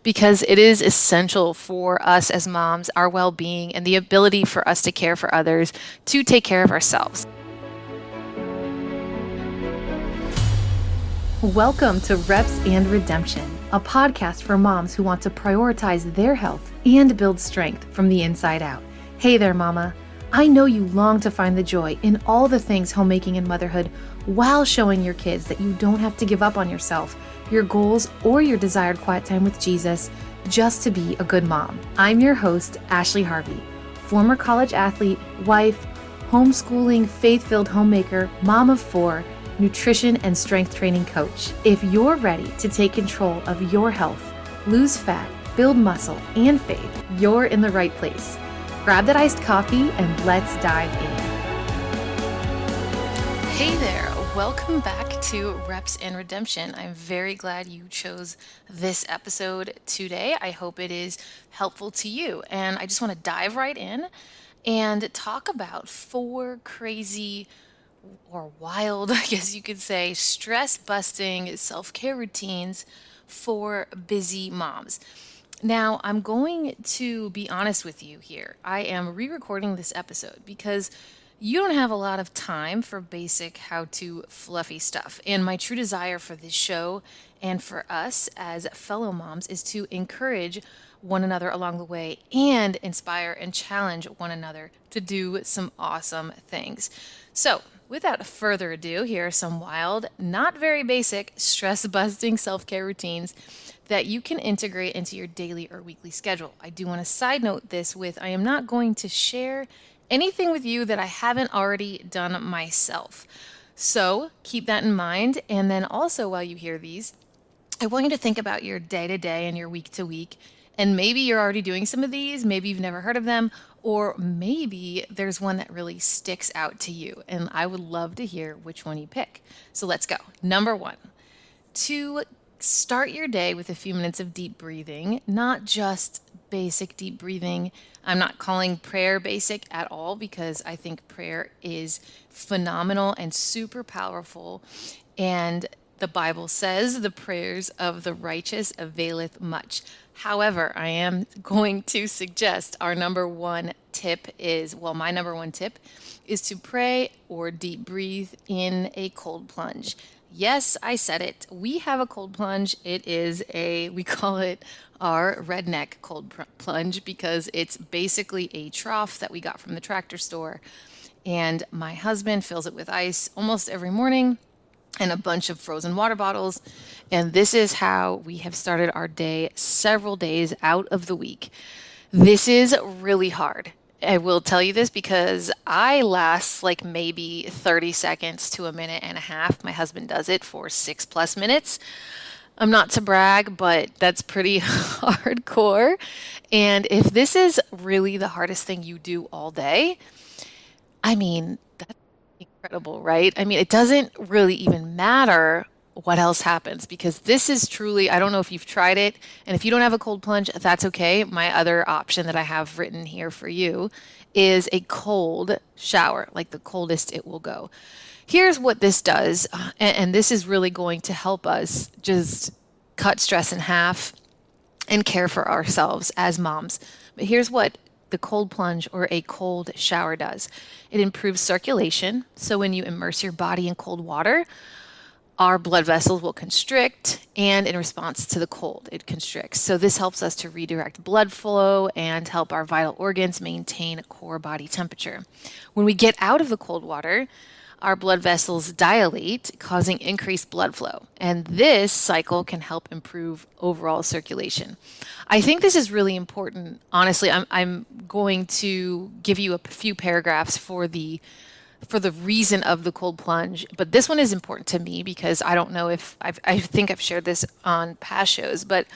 because it is essential for us as moms, our well-being, and the ability for us to care for others, to take care of ourselves. Welcome to Reps and Redemption, a podcast for moms who want to prioritize their health and build strength from the inside out. Hey there, mama. I know you long to find the joy in all the things homemaking and motherhood while showing your kids that you don't have to give up on yourself, your goals, or your desired quiet time with Jesus just to be a good mom. I'm your host, Ashley Harvey, former college athlete, wife, homeschooling, faith-filled homemaker, mom of 4, nutrition and strength training coach. If you're ready to take control of your health, lose fat, build muscle, and faith, you're in the right place. Grab that iced coffee and let's dive in. Hey there, welcome back to Reps and Redemption. I'm very glad you chose this episode today. I hope it is helpful to you. And I just want to dive right in and talk about 4 crazy or wild, I guess you could say, stress-busting self-care routines for busy moms. Now, I'm going to be honest with you here. I am re-recording this episode because you don't have a lot of time for basic how-to fluffy stuff. And my true desire for this show and for us as fellow moms is to encourage one another along the way and inspire and challenge one another to do some awesome things. So, without further ado, here are some wild, not very basic, stress-busting self-care routines that you can integrate into your daily or weekly schedule. I do want to side note this with, I am not going to share anything with you that I haven't already done myself. So keep that in mind. And then also while you hear these, I want you to think about your day-to-day and your week-to-week. And maybe you're already doing some of these, maybe you've never heard of them, or maybe there's one that really sticks out to you. And I would love to hear which one you pick. So let's go. Number 1, to start your day with a few minutes of deep breathing, not just basic deep breathing. I'm not calling prayer basic at all because I think prayer is phenomenal and super powerful. And the Bible says the prayers of the righteous availeth much. However, I am going to suggest our number 1 tip is, my number 1 tip is to pray or deep breathe in a cold plunge. Yes, I said it. We have a cold plunge. We call it our redneck cold plunge because it's basically a trough that we got from the tractor store. And my husband fills it with ice almost every morning and a bunch of frozen water bottles. And this is how we have started our day several days out of the week. This is really hard. I will tell you this because I last like maybe 30 seconds to a minute and a half. My husband does it for 6+ minutes. I'm not to brag, but that's pretty hardcore. And if this is really the hardest thing you do all day, I mean, that's incredible, right? I mean, it doesn't really even matter what else happens because this is truly, I don't know if you've tried it, and if you don't have a cold plunge, that's okay. My other option that I have written here for you is a cold shower, like the coldest it will go. Here's what this does, and this is really going to help us just cut stress in half and care for ourselves as moms. But here's what the cold plunge or a cold shower does. It improves circulation. So when you immerse your body in cold water, our blood vessels will constrict, and in response to the cold, it constricts. So this helps us to redirect blood flow and help our vital organs maintain core body temperature. When we get out of the cold water, our blood vessels dilate, causing increased blood flow. And this cycle can help improve overall circulation. I think this is really important. Honestly, I'm going to give you a few paragraphs for the reason of the cold plunge, but this one is important to me because I don't know if I think I've shared this on past shows, but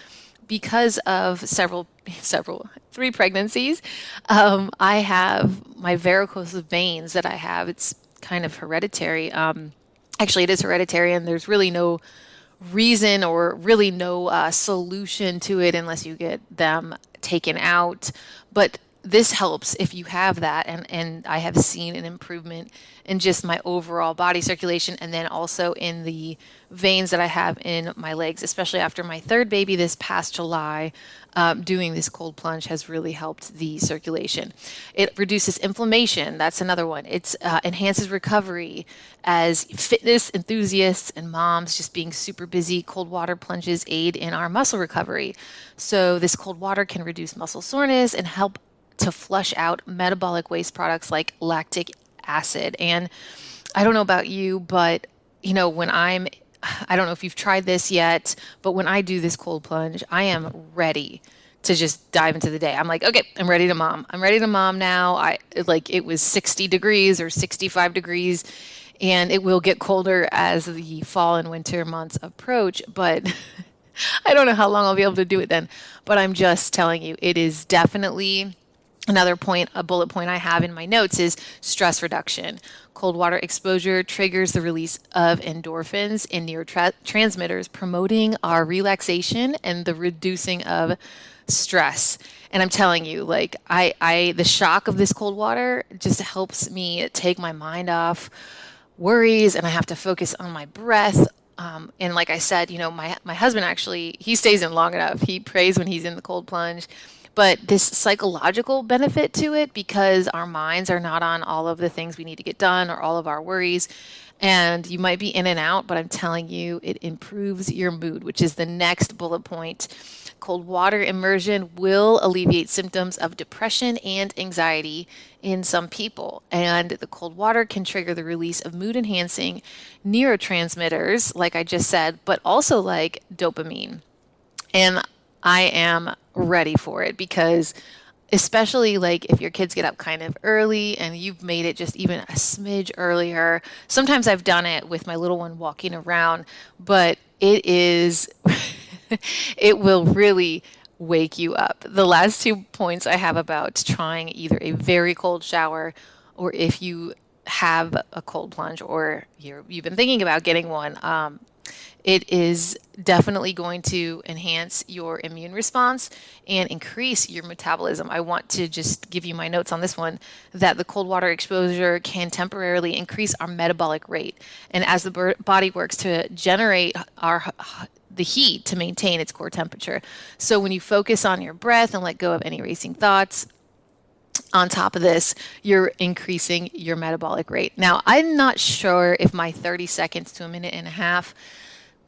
because of 3 pregnancies, I have my varicose veins that I have. It's kind of hereditary. Actually, it is hereditary, and there's really no reason or really no solution to it unless you get them taken out. But this helps if you have that, and I have seen an improvement in just my overall body circulation, and then also in the veins that I have in my legs, especially after my third baby this past July. Doing this cold plunge has really helped the circulation. It reduces inflammation. That's another one. It enhances recovery. As fitness enthusiasts and moms just being super busy, cold water plunges aid in our muscle recovery. So this cold water can reduce muscle soreness and help to flush out metabolic waste products like lactic acid. And I don't know about you, but when I don't know if you've tried this yet, but when I do this cold plunge, I am ready to just dive into the day. I'm like, okay, I'm ready to mom. I'm ready to mom now. It was 60 degrees or 65 degrees, and it will get colder as the fall and winter months approach, but I don't know how long I'll be able to do it then. But I'm just telling you, it is definitely another point, a bullet point I have in my notes is stress reduction. Cold water exposure triggers the release of endorphins and neurotransmitters, promoting our relaxation and the reducing of stress. And I'm telling you, the shock of this cold water just helps me take my mind off worries, and I have to focus on my breath. And like I said, my husband actually, he stays in long enough. He prays when he's in the cold plunge. But this psychological benefit to it, because our minds are not on all of the things we need to get done or all of our worries. And you might be in and out, but I'm telling you, it improves your mood, which is the next bullet point. Cold water immersion will alleviate symptoms of depression and anxiety in some people. And the cold water can trigger the release of mood enhancing neurotransmitters, like I just said, but also like dopamine. And I am ready for it because especially like if your kids get up kind of early and you've made it just even a smidge earlier. Sometimes I've done it with my little one walking around, but it is it will really wake you up. The last 2 points I have about trying either a very cold shower, or if you have a cold plunge or you've been thinking about getting one, it is definitely going to enhance your immune response and increase your metabolism. I want to just give you my notes on this one, that the cold water exposure can temporarily increase our metabolic rate. And as the body works to generate the heat to maintain its core temperature. So when you focus on your breath and let go of any racing thoughts, on top of this, you're increasing your metabolic rate. Now, I'm not sure if my 30 seconds to a minute and a half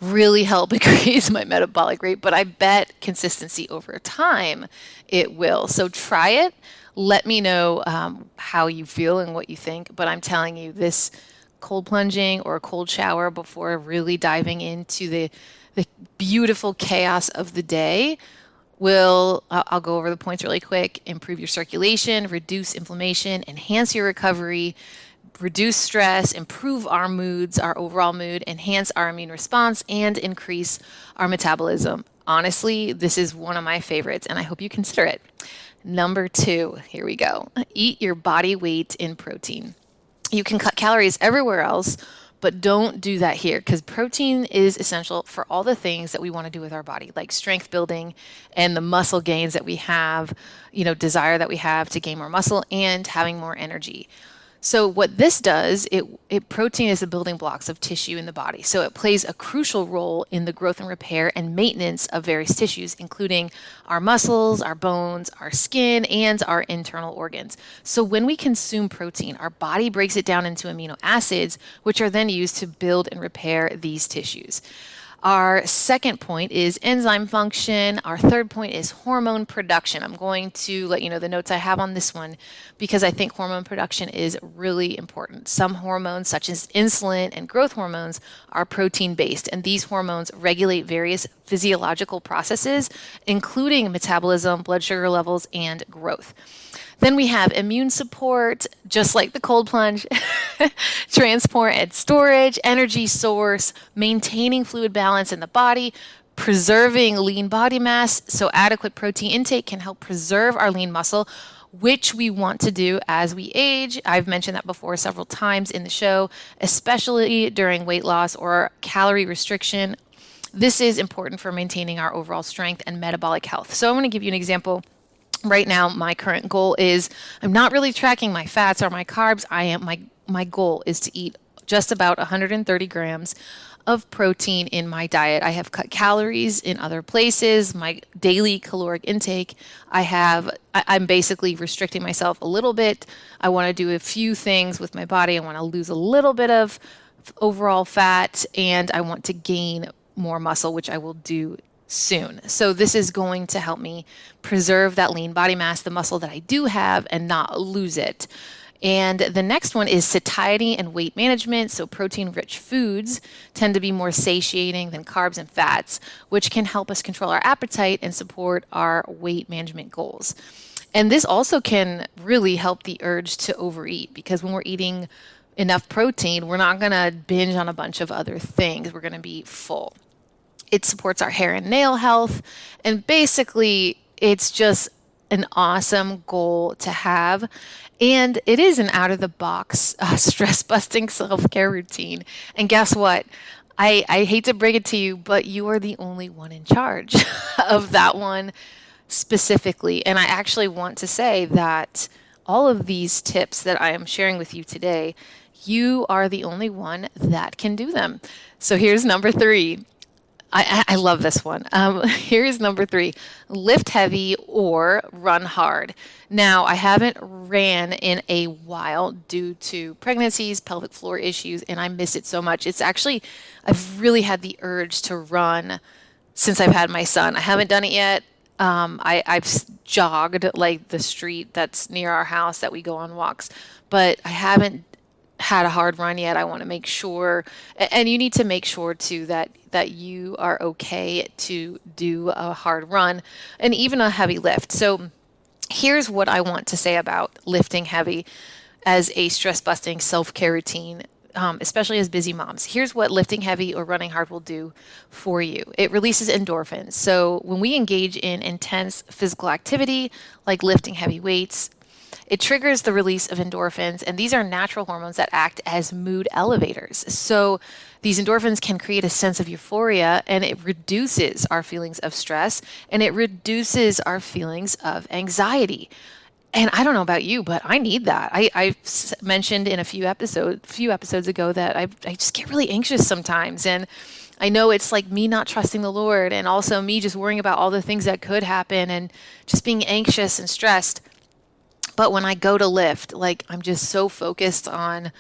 really help increase my metabolic rate, but I bet consistency over time it will. So try it. Let me know how you feel and what you think. But I'm telling you, this cold plunging or a cold shower before really diving into the beautiful chaos of the day will, I'll go over the points really quick, improve your circulation, reduce inflammation, enhance your recovery, reduce stress, improve our moods, our overall mood, enhance our immune response, and increase our metabolism. Honestly, this is one of my favorites, and I hope you consider it. Number 2, here we go. Eat your body weight in protein. You can cut calories everywhere else, but don't do that here, because protein is essential for all the things that we want to do with our body, like strength building and the muscle gains that we have, desire that we have to gain more muscle and having more energy. So what this does, protein is the building blocks of tissue in the body. So it plays a crucial role in the growth and repair and maintenance of various tissues, including our muscles, our bones, our skin, and our internal organs. So when we consume protein, our body breaks it down into amino acids, which are then used to build and repair these tissues. Our second point is enzyme function. Our third point is hormone production. I'm going to let you know the notes I have on this one because I think hormone production is really important. Some hormones, such as insulin and growth hormones, are protein-based, and these hormones regulate various physiological processes, including metabolism, blood sugar levels, and growth. Then we have immune support, just like the cold plunge, transport and storage, energy source, maintaining fluid balance in the body, preserving lean body mass. So adequate protein intake can help preserve our lean muscle, which we want to do as we age. I've mentioned that before several times in the show, especially during weight loss or calorie restriction. This is important for maintaining our overall strength and metabolic health. So I'm going to give you an example Right now, my current goal is I'm not really tracking my fats or my carbs. My goal is to eat just about 130 grams of protein in my diet. I have cut calories in other places, my daily caloric intake. I'm basically restricting myself a little bit. I want to do a few things with my body. I want to lose a little bit of overall fat, and I want to gain more muscle, which I will do soon. So this is going to help me preserve that lean body mass, the muscle that I do have, and not lose it. And the next one is satiety and weight management. So protein-rich foods tend to be more satiating than carbs and fats, which can help us control our appetite and support our weight management goals. And this also can really help the urge to overeat, because when we're eating enough protein, we're not going to binge on a bunch of other things. We're going to be full. It supports our hair and nail health. And basically, it's just an awesome goal to have. And it is an out of the box, stress busting self care routine. And guess what? I hate to break it to you, but you are the only one in charge of that one specifically. And I actually want to say that all of these tips that I am sharing with you today, you are the only one that can do them. So here's number 3. I love this one. Here's number 3, lift heavy or run hard. Now, I haven't ran in a while due to pregnancies, pelvic floor issues, and I miss it so much. I've really had the urge to run since I've had my son. I haven't done it yet. I've jogged like the street that's near our house that we go on walks, but I haven't had a hard run yet. I want to make sure, and you need to make sure too that you are okay to do a hard run and even a heavy lift. So here's what I want to say about lifting heavy as a stress busting self-care routine, especially as busy moms. Here's what lifting heavy or running hard will do for you. It releases endorphins. So when we engage in intense physical activity like lifting heavy weights, it triggers the release of endorphins, and these are natural hormones that act as mood elevators. So these endorphins can create a sense of euphoria, and it reduces our feelings of stress, and it reduces our feelings of anxiety. And I don't know about you, but I need that. I mentioned in a few episodes ago that I just get really anxious sometimes, and I know it's like me not trusting the Lord, and also me just worrying about all the things that could happen, and just being anxious and stressed. But when I go to lift, like I'm just so focused on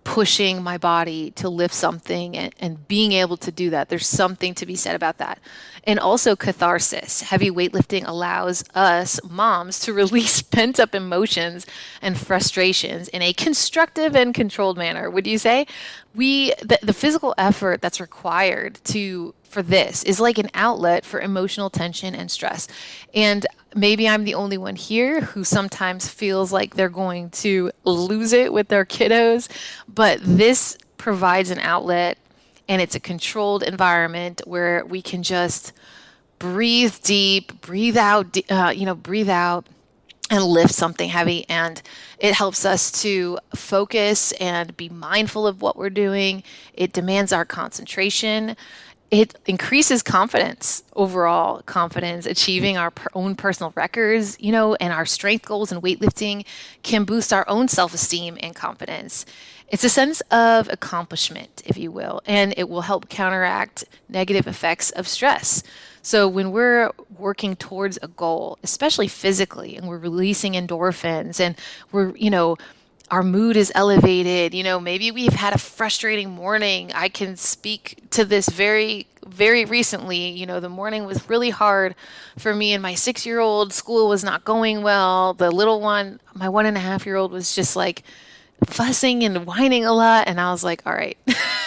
pushing my body to lift something and being able to do that. There's something to be said about that. And also catharsis. Heavy weightlifting allows us moms to release pent up emotions and frustrations in a constructive and controlled manner. Would you say? The physical effort that's required for this is like an outlet for emotional tension and stress. And maybe I'm the only one here who sometimes feels like they're going to lose it with their kiddos, but this provides an outlet, and it's a controlled environment where we can just breathe deep, breathe out, breathe out and lift something heavy. And it helps us to focus and be mindful of what we're doing. It demands our concentration. It increases confidence, overall confidence, achieving our own personal records, and our strength goals and weightlifting can boost our own self-esteem and confidence. It's a sense of accomplishment, if you will, and it will help counteract negative effects of stress. So when we're working towards a goal, especially physically, and we're releasing endorphins and our mood is elevated, maybe we've had a frustrating morning. I can speak to this very, very recently. The morning was really hard for me and my 6-year-old. School was not going well. The little one, my 1.5-year-old, was just like fussing and whining a lot. And I was like, all right,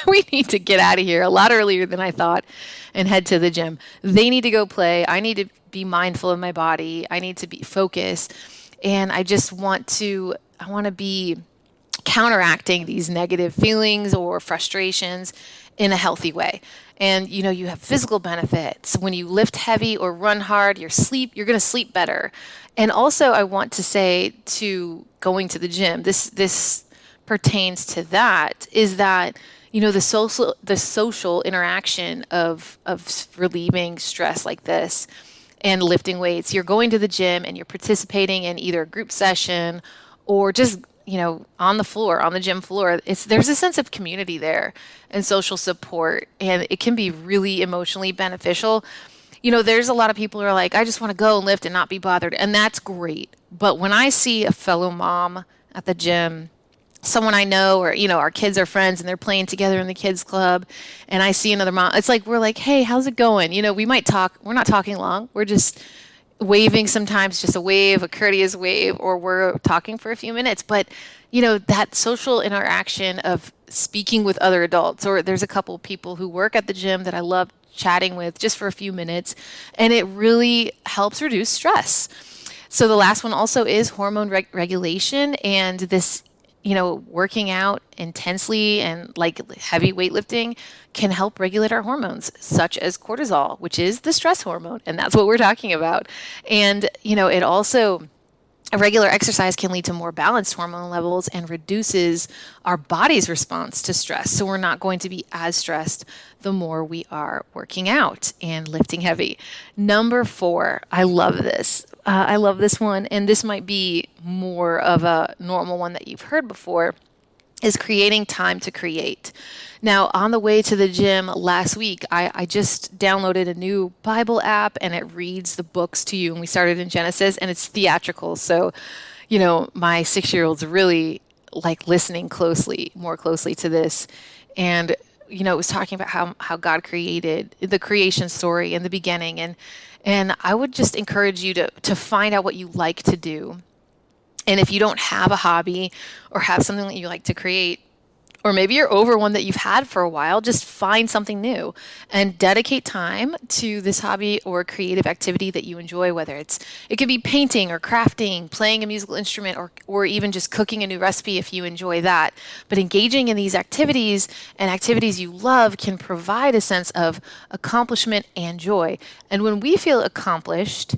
we need to get out of here a lot earlier than I thought and head to the gym. They need to go play. I need to be mindful of my body. I need to be focused. And I want to be counteracting these negative feelings or frustrations in a healthy way. And you have physical benefits. When you lift heavy or run hard, you're going to sleep better. And also I want to say, to going to the gym, this pertains to that, is that the social interaction of relieving stress like this and lifting weights. You're going to the gym and you're participating in either a group session or just, on the floor, on the gym floor. There's a sense of community there and social support, and it can be really emotionally beneficial. There's a lot of people who are like, I just want to go and lift and not be bothered, and that's great. But when I see a fellow mom at the gym, someone I know, or our kids are friends and they're playing together in the kids club, and I see another mom, it's like we're like, hey, how's it going? We might talk. We're not talking long. We're just waving, sometimes just a wave, a courteous wave, or we're talking for a few minutes. But that social interaction of speaking with other adults, or there's a couple people who work at the gym that I love chatting with just for a few minutes, and it really helps reduce stress. So the last one also is hormone regulation, and this, working out intensely and like heavy weightlifting can help regulate our hormones, such as cortisol, which is the stress hormone, and that's what we're talking about. And it also, a regular exercise can lead to more balanced hormone levels and reduces our body's response to stress. So we're not going to be as stressed the more we are working out and lifting heavy. Number 4, I love this. I love this one, and this might be more of a normal one that you've heard before, is creating time to create. Now, on the way to the gym last week, I just downloaded a new Bible app, and it reads the books to you. And we started in Genesis, and it's theatrical. So, my 6-year-old's really like listening more closely to this. And, it was talking about how God created the creation story in the beginning. And I would just encourage you to find out what you like to do. And if you don't have a hobby or have something that you like to create, or maybe you're over one that you've had for a while, just find something new and dedicate time to this hobby or creative activity that you enjoy, whether it could be painting or crafting, playing a musical instrument, or even just cooking a new recipe if you enjoy that. But engaging in these activities and activities you love can provide a sense of accomplishment and joy. And when we feel accomplished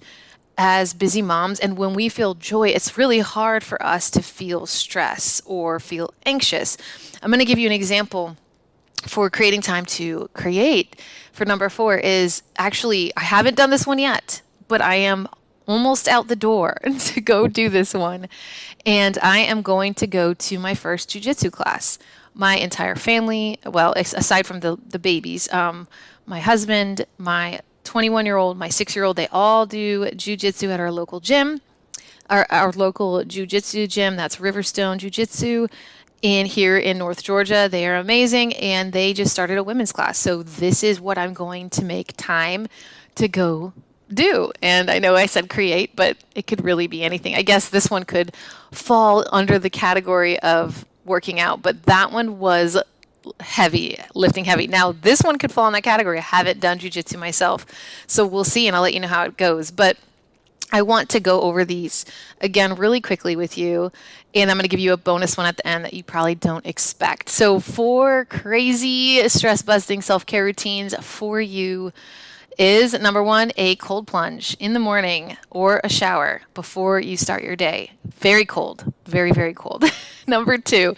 as busy moms, and when we feel joy, it's really hard for us to feel stress or feel anxious. I'm going to give you an example for creating time to create. For number 4 is actually, I haven't done this one yet, but I am almost out the door to go do this one. And I am going to go to my first jujitsu class. My entire family, well, aside from the babies, my husband, my 21-year-old, my 6-year-old, they all do jujitsu at our local gym, our local jujitsu gym. That's Riverstone Jiu-Jitsu here in North Georgia. They are amazing, and they just started a women's class. So this is what I'm going to make time to go do. And I know I said create, but it could really be anything. I guess this one could fall under the category of working out, but that one was heavy, lifting heavy. Now, this one could fall in that category. I haven't done jiu-jitsu myself, so we'll see, and I'll let you know how it goes. But I want to go over these again really quickly with you, and I'm going to give you a bonus one at the end that you probably don't expect. So 4 crazy stress-busting self-care routines for you is, number 1, a cold plunge in the morning or a shower before you start your day. Very cold, very, very cold. Number 2,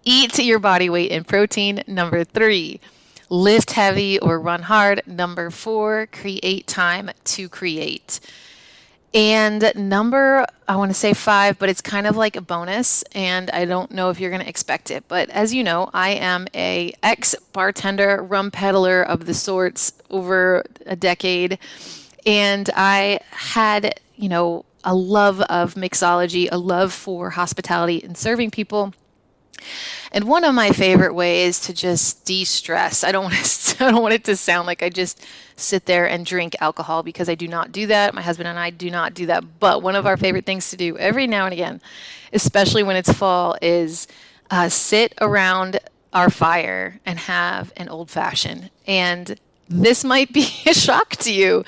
eat your body weight in protein. Number 3, lift heavy or run hard. Number 4, create time to create. And I want to say 5, but it's kind of like a bonus, and I don't know if you're going to expect it. But as you know, I am a ex-bartender, rum peddler of the sorts over a decade. And I had, a love of mixology, a love for hospitality and serving people. And one of my favorite ways to just de-stress, I don't want it to sound like I just sit there and drink alcohol, because I do not do that. My husband and I do not do that. But one of our favorite things to do every now and again, especially when it's fall, is sit around our fire and have an old fashioned. And this might be a shock to you,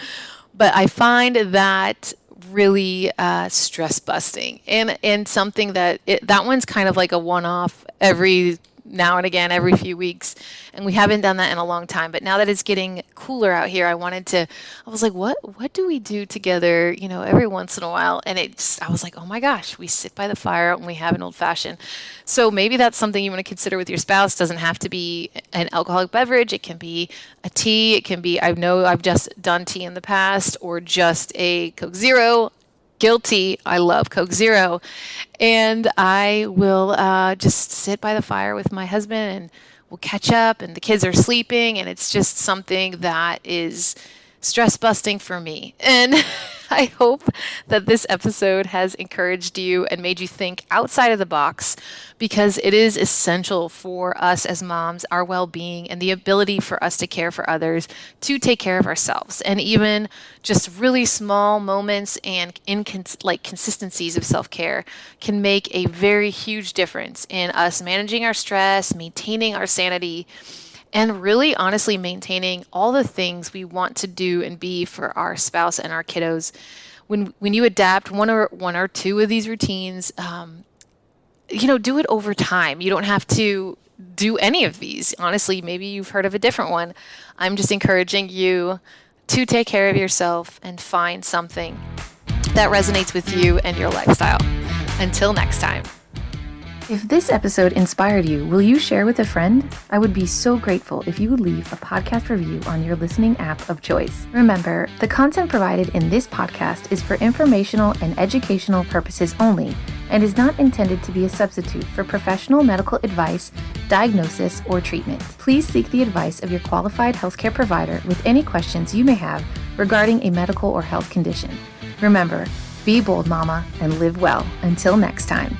but I find that really stress busting, and something that one's kind of like a one-off every now and again every few weeks. And we haven't done that in a long time. But now that it's getting cooler out here, I was like, what do we do together, every once in a while? And I was like, oh my gosh, we sit by the fire and we have an old fashioned. So maybe that's something you want to consider with your spouse. Doesn't have to be an alcoholic beverage. It can be a tea. It can be, I know I've just done tea in the past, or just a Coke Zero. Guilty. I love Coke Zero. And I will just sit by the fire with my husband, and we'll catch up, and the kids are sleeping, and it's just something that is stress busting for me. And I hope that this episode has encouraged you and made you think outside of the box, because it is essential for us as moms, our well-being, and the ability for us to care for others, to take care of ourselves. And even just really small moments and consistencies of self-care can make a very huge difference in us managing our stress, maintaining our sanity, and really honestly maintaining all the things we want to do and be for our spouse and our kiddos. When you adapt one or two of these routines, do it over time. You don't have to do any of these. Honestly, maybe you've heard of a different one. I'm just encouraging you to take care of yourself and find something that resonates with you and your lifestyle. Until next time. If this episode inspired you, will you share with a friend? I would be so grateful if you would leave a podcast review on your listening app of choice. Remember, the content provided in this podcast is for informational and educational purposes only and is not intended to be a substitute for professional medical advice, diagnosis, or treatment. Please seek the advice of your qualified healthcare provider with any questions you may have regarding a medical or health condition. Remember, be bold, mama, and live well. Until next time.